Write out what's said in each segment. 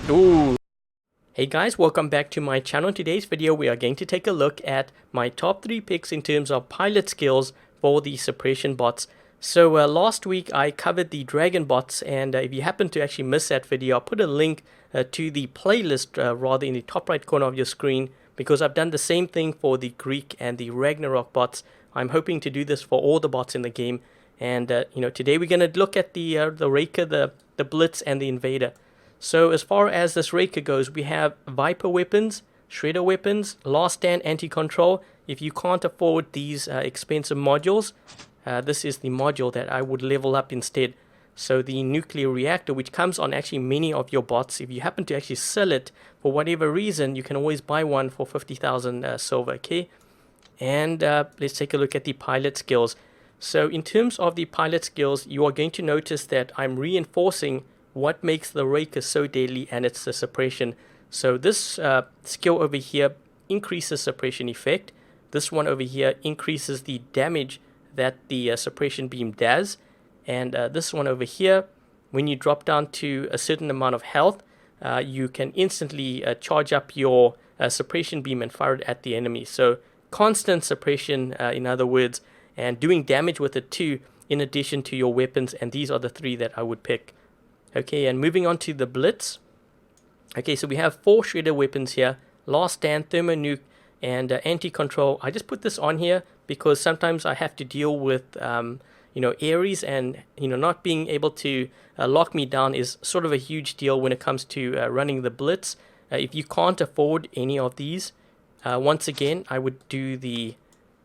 Ooh. Hey guys, welcome back to my channel. In today's video we are going to take a look at my top 3 picks in terms of pilot skills for the suppression bots. So last week I covered the dragon bots, and if you happen to actually miss that video, I'll put a link to the playlist rather in the top right corner of your screen, because I've done the same thing for the Greek and the Ragnarok bots. I'm hoping to do this for all the bots in the game, and today we're going to look at the Rayker, the Blitz and the Invader. So as far as this Rayker goes, we have Viper weapons, Shredder weapons, Last Stand anti-control. If you can't afford these expensive modules, this is the module that I would level up instead. So the nuclear reactor, which comes on actually many of your bots, if you happen to actually sell it for whatever reason, you can always buy one for 50,000 silver, okay? And let's take a look at the pilot skills. So in terms of the pilot skills, you are going to notice that I'm reinforcing what makes the Rayker so deadly, and it's the suppression. So this skill over here increases suppression effect. This one over here increases the damage that the suppression beam does. And this one over here, when you drop down to a certain amount of health, you can instantly charge up your suppression beam and fire it at the enemy. So constant suppression, in other words, and doing damage with it too, in addition to your weapons. And these are the 3 that I would pick. Okay, and moving on to the Blitz. Okay, so we have 4 Shredder weapons here: Last Stand, Thermo Nuke, and Anti-Control. I just put this on here because sometimes I have to deal with Ares, and not being able to lock me down is sort of a huge deal when it comes to running the Blitz. If you can't afford any of these, once again I would do the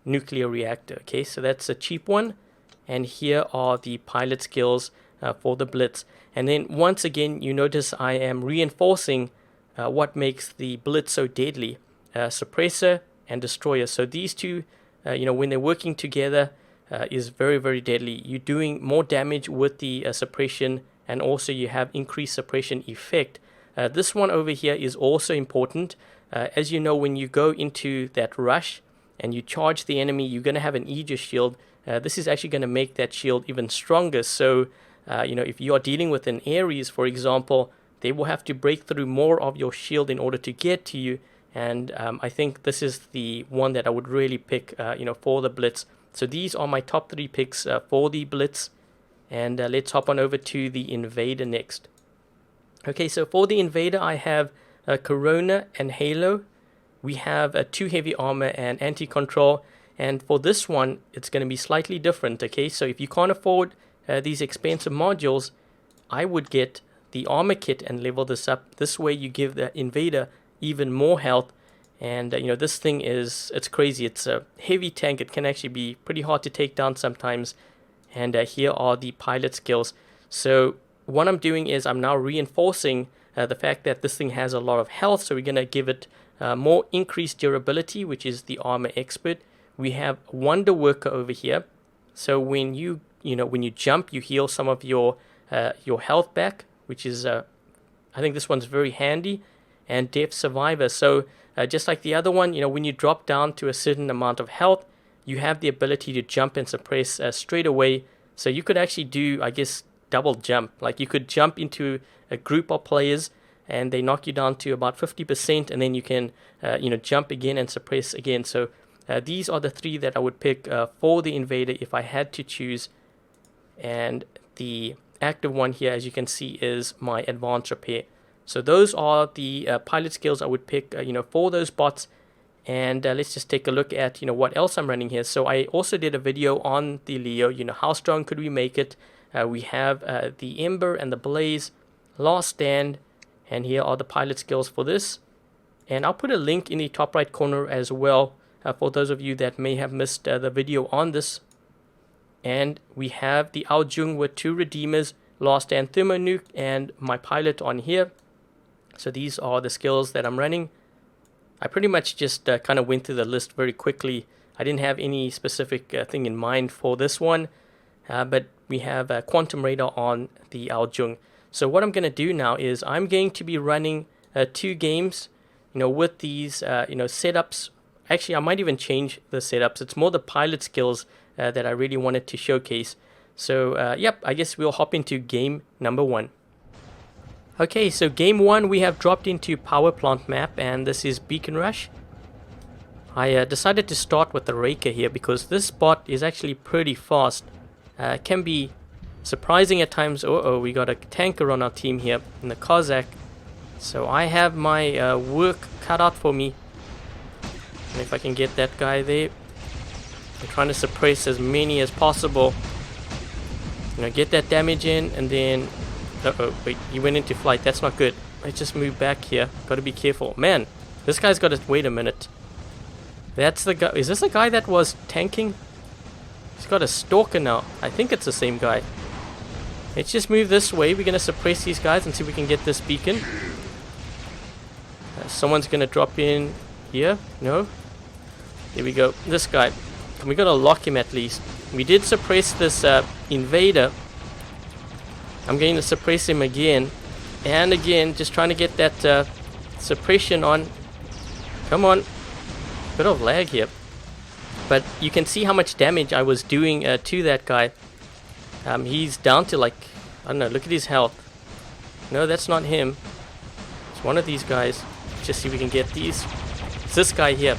nuclear reactor. Okay, so that's a cheap one, and here are the pilot skills for the Blitz. And then once again you notice I am reinforcing what makes the Blitz so deadly: suppressor and destroyer. So these two, when they're working together, is very, very deadly. You're doing more damage with the suppression, and also you have increased suppression effect. This one over here is also important. As you know, when you go into that rush and you charge the enemy, you're going to have an Aegis shield. This is actually going to make that shield even stronger. So if you are dealing with an Ares, for example, they will have to break through more of your shield in order to get to you. And I think this is the one that I would really pick, for the Blitz. So these are my top 3 picks for the Blitz. And let's hop on over to the Invader next. Okay, so for the Invader, I have Corona and Halo. We have 2 heavy armor and anti-control. And for this one, it's going to be slightly different. Okay, so if you can't afford these expensive modules, I would get the armor kit and level this up. This way you give the Invader even more health. And this thing it's crazy. It's a heavy tank. It can actually be pretty hard to take down sometimes. And here are the pilot skills. So what I'm doing is I'm now reinforcing the fact that this thing has a lot of health. So we're going to give it more increased durability, which is the armor expert. We have Wonder Worker over here. So when you jump, you heal some of your health back, which is I think this one's very handy. And Death Survivor. So just like the other one, when you drop down to a certain amount of health, you have the ability to jump and suppress straight away. So you could actually do, I guess, double jump. Like you could jump into a group of players and they knock you down to about 50%, and then you can jump again and suppress again. So these are the 3 that I would pick for the Invader if I had to choose. And the active one here, as you can see, is my Advanced Repair. So those are the pilot skills I would pick for those bots. And let's just take a look at what else I'm running here. So I also did a video on the Leo. How strong could we make it? We have the Ember and the Blaze, Last Stand, and here are the pilot skills for this. And I'll put a link in the top right corner as well for those of you that may have missed the video on this. And we have the Ao Jung with 2 Redeemers, Last Stand, Thermo Nuke, and my pilot on here. So these are the skills that I'm running. I pretty much just kind of went through the list very quickly. I didn't have any specific thing in mind for this one. But we have Quantum Radar on the Ao Jung. So what I'm going to do now is I'm going to be running 2 games, with these, setups. Actually, I might even change the setups. It's more the pilot skills that I really wanted to showcase. So, yep, I guess we'll hop into game number 1. Okay, so game 1 we have dropped into power plant map, and this is Beacon Rush. I decided to start with the Rayker here because this bot is actually pretty fast. Can be surprising at times. We got a tanker on our team here in the Cossack. So I have my work cut out for me. And if I can get that guy there. I'm trying to suppress as many as possible. You know, get that damage in, and then... wait, he went into flight. That's not good. I just moved back here. Gotta be careful. Man, this guy's gotta... Wait a minute. That's the guy... Is this the guy that was tanking? He's got a stalker now. I think it's the same guy. Let's just move this way. We're gonna suppress these guys and see if we can get this beacon. Someone's gonna drop in here. No? Here we go. This guy. We gotta lock him at least. We did suppress this Invader. I'm going to suppress him again. And again, just trying to get that suppression on. Come on. Bit of lag here. But you can see how much damage I was doing to that guy. He's down to like, I don't know, look at his health. No, that's not him. It's one of these guys. Let's just see if we can get these. It's this guy here.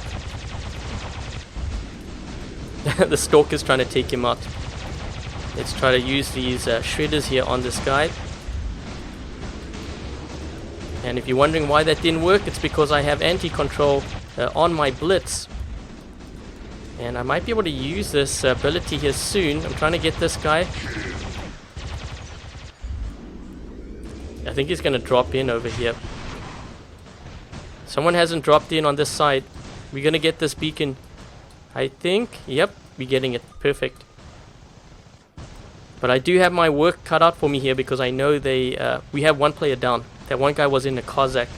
The stalker's trying to take him out. Let's try to use these shredders here on this guy. And if you're wondering why that didn't work, it's because I have anti-control on my blitz. And I might be able to use this ability here soon. I'm trying to get this guy. I think he's going to drop in over here. Someone hasn't dropped in on this side. We're going to get this beacon. I think. Yep, we're getting it. Perfect. But I do have my work cut out for me here because I know we have one player down. That one guy was in the Cossack.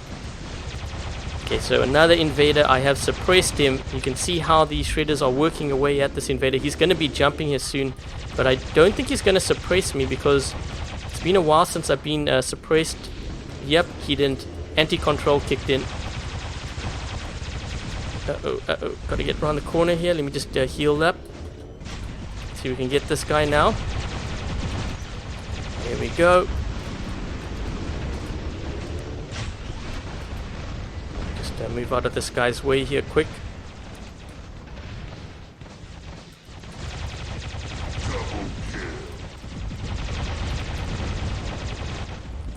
Okay, so another Invader. I have suppressed him. You can see how these shredders are working away at this Invader. He's going to be jumping here soon. But I don't think he's going to suppress me because it's been a while since I've been suppressed. Yep, he didn't. Anti-control kicked in. Uh-oh. Gotta get around the corner here. Let me just heal up. See if we can get this guy now. Here we go. Just move out of this guy's way here quick.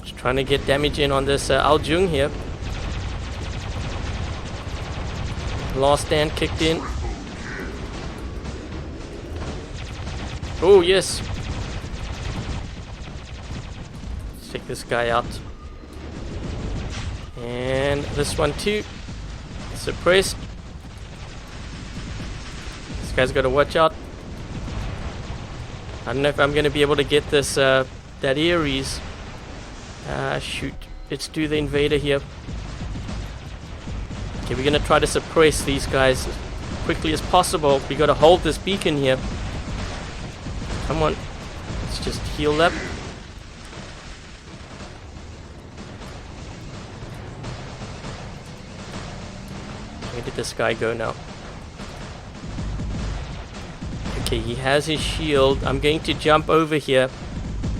Just trying to get damage in on this Aljung here. Last stand kicked in. Oh, yes. Let's take this guy out. And this one too. Suppressed. This guy's got to watch out. I don't know if I'm going to be able to get this, that Ares. Shoot. Let's do the Invader here. Okay, we're going to try to suppress these guys as quickly as possible. We got to hold this beacon here. Come on. Let's just heal up. Where did this guy go now? Okay, he has his shield. I'm going to jump over here.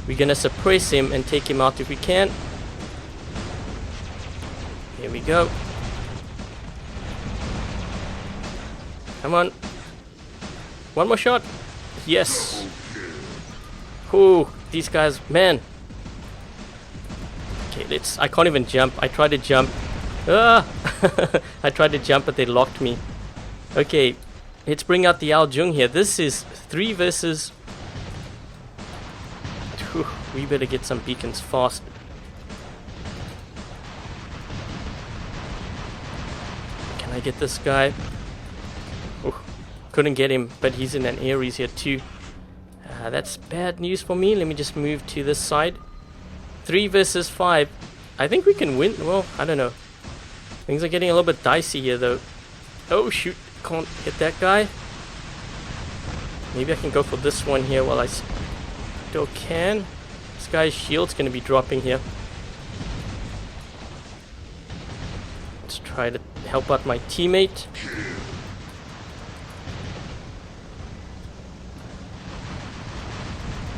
We're going to suppress him and take him out if we can. Here we go. Come on. One more shot. Yes. Ooh, these guys, man. Okay, I can't even jump. I tried to jump. Ah! I tried to jump, but they locked me. Okay, let's bring out the Aljung here. This is 3 versus... Whew, we better get some beacons fast. Can I get this guy? Couldn't get him, but he's in an Ares here too. That's bad news for me. Let me just move to this side. 3 versus 5. I think we can win. Well, I don't know. Things are getting a little bit dicey here though. Oh shoot, can't hit that guy. Maybe I can go for this one here while I still can. This guy's shield's going to be dropping here. Let's try to help out my teammate.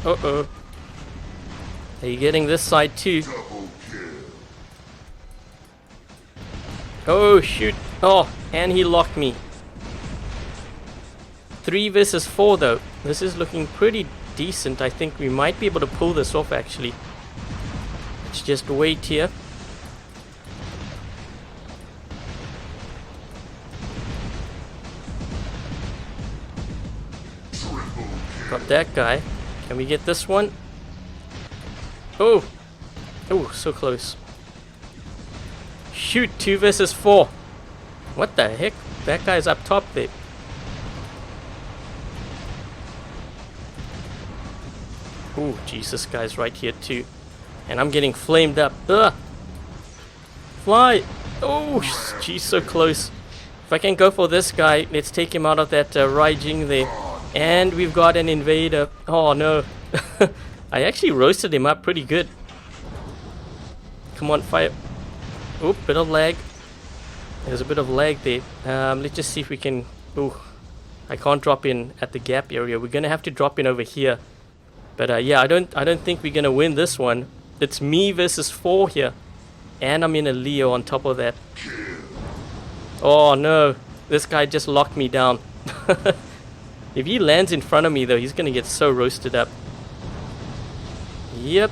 Uh-oh. Are you getting this side too? Oh, shoot. Oh, and he locked me. 3 versus 4 though. This is looking pretty decent. I think we might be able to pull this off actually. Let's just wait here. Got that guy. Can we get this one? Oh! Oh, so close. Shoot, 2 versus 4. What the heck? That guy's up top there. Oh, Jesus, guy's right here too. And I'm getting flamed up. Ugh! Fly! Oh, geez, so close. If I can go for this guy, let's take him out of that Raijing there. And we've got an Invader. Oh no. I actually roasted him up pretty good. Come on, fire. Oh, bit of lag. There's a bit of lag there. Let's just see if we can... Oh, I can't drop in at the gap area. We're gonna have to drop in over here. But yeah, I don't think we're gonna win this one. It's me versus 4 here. And I'm in a Leo on top of that. Oh no. This guy just locked me down. If he lands in front of me though, he's gonna get so roasted up. Yep.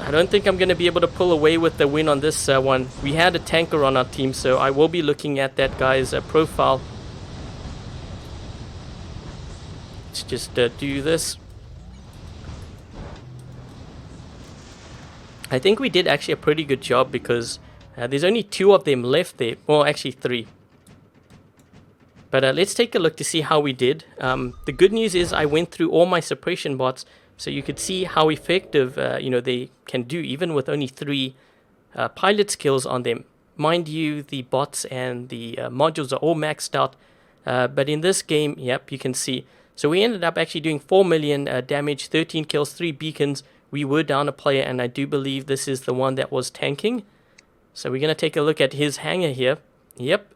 I don't think I'm gonna be able to pull away with the win on this one. We had a tanker on our team, so I will be looking at that guy's profile. Let's just do this. I think we did actually a pretty good job because there's only 2 of them left there. Well, actually 3. But let's take a look to see how we did. The good news is I went through all my suppression bots, so you could see how effective they can do, even with only 3 pilot skills on them. Mind you, the bots and the modules are all maxed out. But in this game, yep, you can see. So we ended up actually doing 4 million damage, 13 kills, 3 beacons. We were down a player, and I do believe this is the one that was tanking. So we're going to take a look at his hangar here. Yep.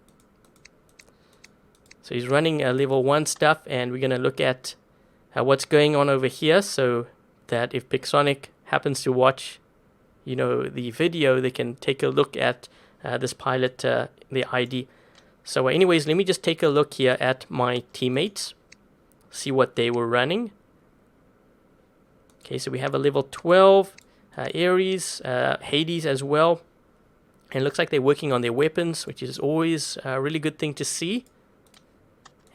So he's running level 1 stuff, and we're going to look at what's going on over here, so that if Pixonic happens to watch, the video, they can take a look at this pilot, the ID. So anyways, let me just take a look here at my teammates, see what they were running. Okay, so we have a level 12, Ares, Hades as well, and it looks like they're working on their weapons, which is always a really good thing to see.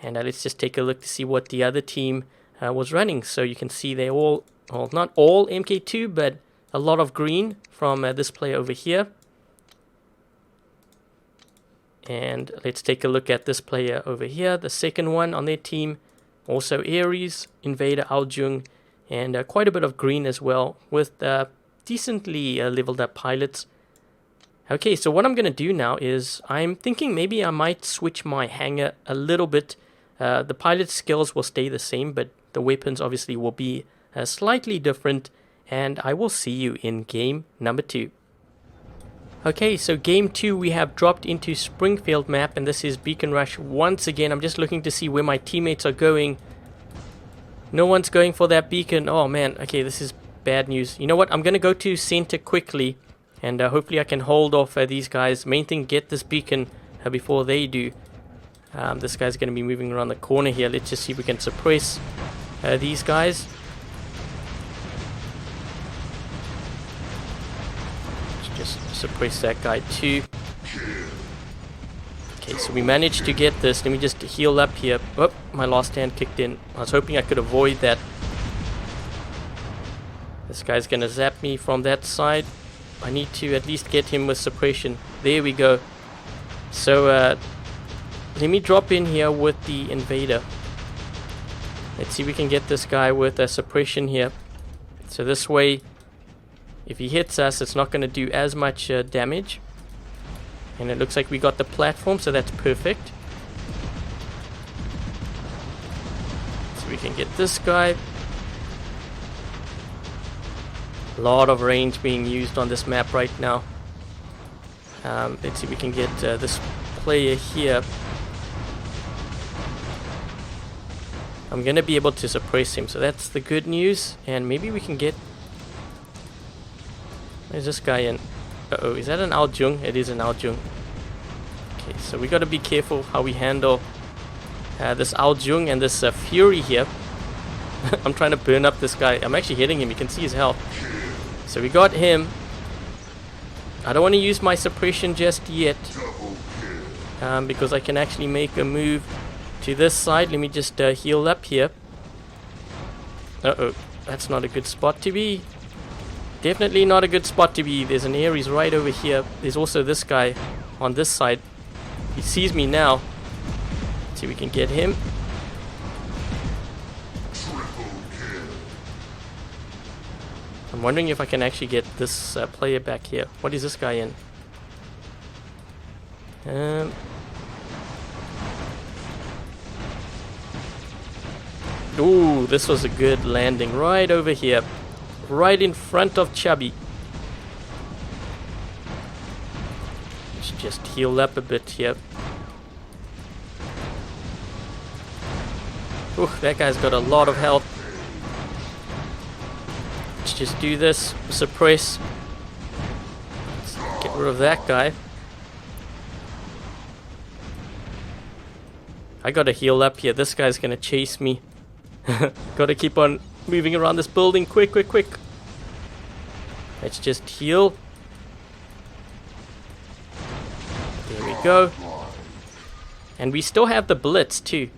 And let's just take a look to see what the other team was running. So you can see they all, well, not all MK2, but a lot of green from this player over here. And let's take a look at this player over here, the second one on their team. Also Ares, Invader, Aljung, and quite a bit of green as well, with decently leveled up pilots. Okay, so what I'm going to do now is I'm thinking maybe I might switch my hangar a little bit. The pilot skills will stay the same, but the weapons obviously will be slightly different, and I will see you in game number 2. Okay, so game 2 we have dropped into Springfield map, and this is Beacon Rush once again. I'm just looking to see where my teammates are going. No one's going for that beacon. Oh man, okay, this is bad news. You know what, I'm going to go to center quickly, and hopefully I can hold off these guys. Main thing, get this beacon before they do. This guy's going to be moving around the corner here. Let's just see if we can suppress these guys. Let's just suppress that guy too. Okay, so we managed to get this. Let me just heal up here. Oh, my last hand kicked in. I was hoping I could avoid that. This guy's going to zap me from that side. I need to at least get him with suppression. There we go. So, let me drop in here with the Invader. Let's see if we can get this guy with a suppression here. So this way, if he hits us, it's not going to do as much damage. And it looks like we got the platform, so that's perfect. So we can get this guy. A lot of range being used on this map right now. Let's see if we can get this player here. I'm going to be able to suppress him, so that's the good news. And maybe we can get... Where's this guy in? Uh-oh, is that an Aljung? It is an Aljung. Okay, so we got to be careful how we handle this Jung and this Fury here. I'm trying to burn up this guy. I'm actually hitting him. You can see his health. So we got him. I don't want to use my suppression just yet, because I can actually make a move to this side. Let me just heal up here. Uh-oh, that's not a good spot to be. Definitely not a good spot to be. There's an Ares right over here. There's also this guy on this side. He sees me now. Let's see if we can get him. I'm wondering if I can actually get this player back here. What is this guy in? Ooh, this was a good landing right over here. Right in front of Chubby. Let's just heal up a bit here. Ooh, that guy's got a lot of health. Let's just do this. Suppress. Let's get rid of that guy. I gotta heal up here. This guy's gonna chase me. Gotta keep on moving around this building. Quick, quick, quick. Let's just heal. There we go. And we still have the Blitz too.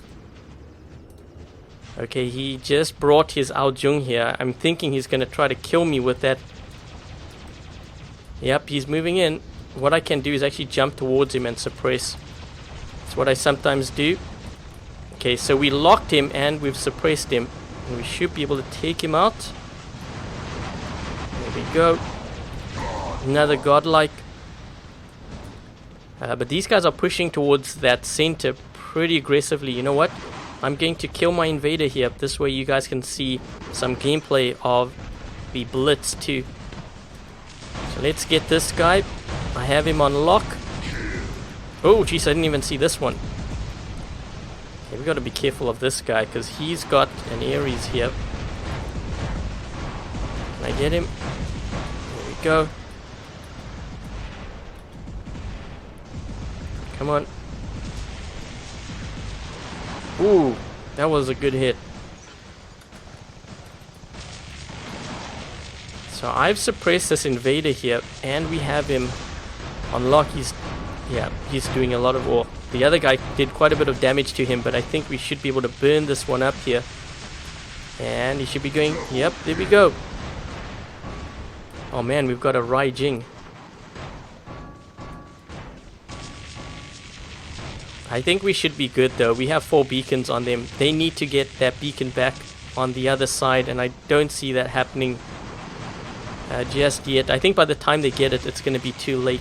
Okay, he just brought his Jung here. I'm thinking he's gonna try to kill me with that. Yep, he's moving in. What I can do is actually jump towards him and suppress. That's what I sometimes do. Okay, so we locked him and we've suppressed him. And we should be able to take him out. There we go. Another godlike. But these guys are pushing towards that center pretty aggressively. You know what? I'm going to kill my Invader here. This way you guys can see some gameplay of the Blitz too. So let's get this guy. I have him on lock. Oh, jeez, I didn't even see this one. Okay, we got to be careful of this guy because he's got an Ares here. Can I get him? There we go. Come on. Ooh, that was a good hit. So I've suppressed this Invader here, and we have him on lock. He's doing a lot of war. The other guy did quite a bit of damage to him, but I think we should be able to burn this one up here. And he should be going, yep, there we go. Oh man, we've got a Rayker. I think we should be good though. We have 4 beacons on them. They need to get that beacon back on the other side, and I don't see that happening just yet. I think by the time they get it, it's going to be too late.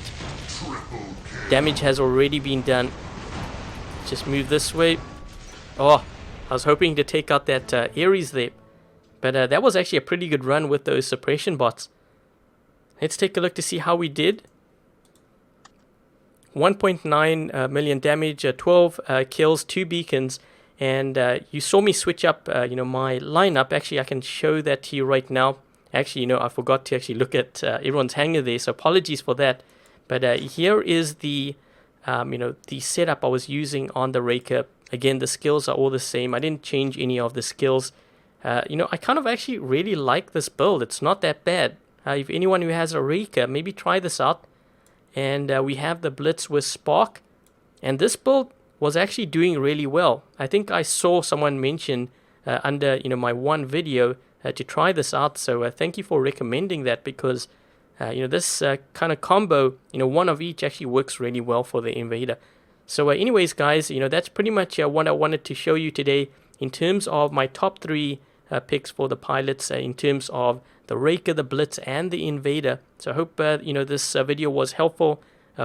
Damage has already been done. Just move this way. Oh, I was hoping to take out that Ares there. But that was actually a pretty good run with those suppression bots. Let's take a look to see how we did. 1.9 million damage, 12 kills, 2 beacons. And you saw me switch up my lineup. Actually, I can show that to you right now. Actually, I forgot to actually look at everyone's hangar there. So apologies for that. But here is the the setup I was using on the Rayker. Again, the skills are all the same. I didn't change any of the skills. I kind of actually really like this build. It's not that bad. If anyone who has a Rayker, maybe try this out. And we have the Blitz with Spark. And this build was actually doing really well. I think I saw someone mention under my one video to try this out. So thank you for recommending that, because this kind of combo, one of each actually works really well for the Invader. So anyways, guys, that's pretty much what I wanted to show you today in terms of my top 3 picks for the pilots, in terms of the Rayker, the Blitz, and the Invader. So I hope this video was helpful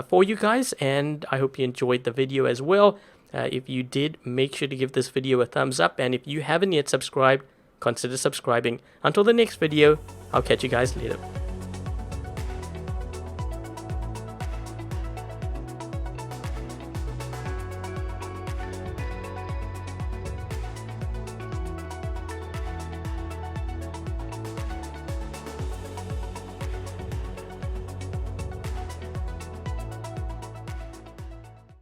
for you guys, and I hope you enjoyed the video as well. If you did, make sure to give this video a thumbs up, and if you haven't yet subscribed, consider subscribing. Until the next video, I'll catch you guys later.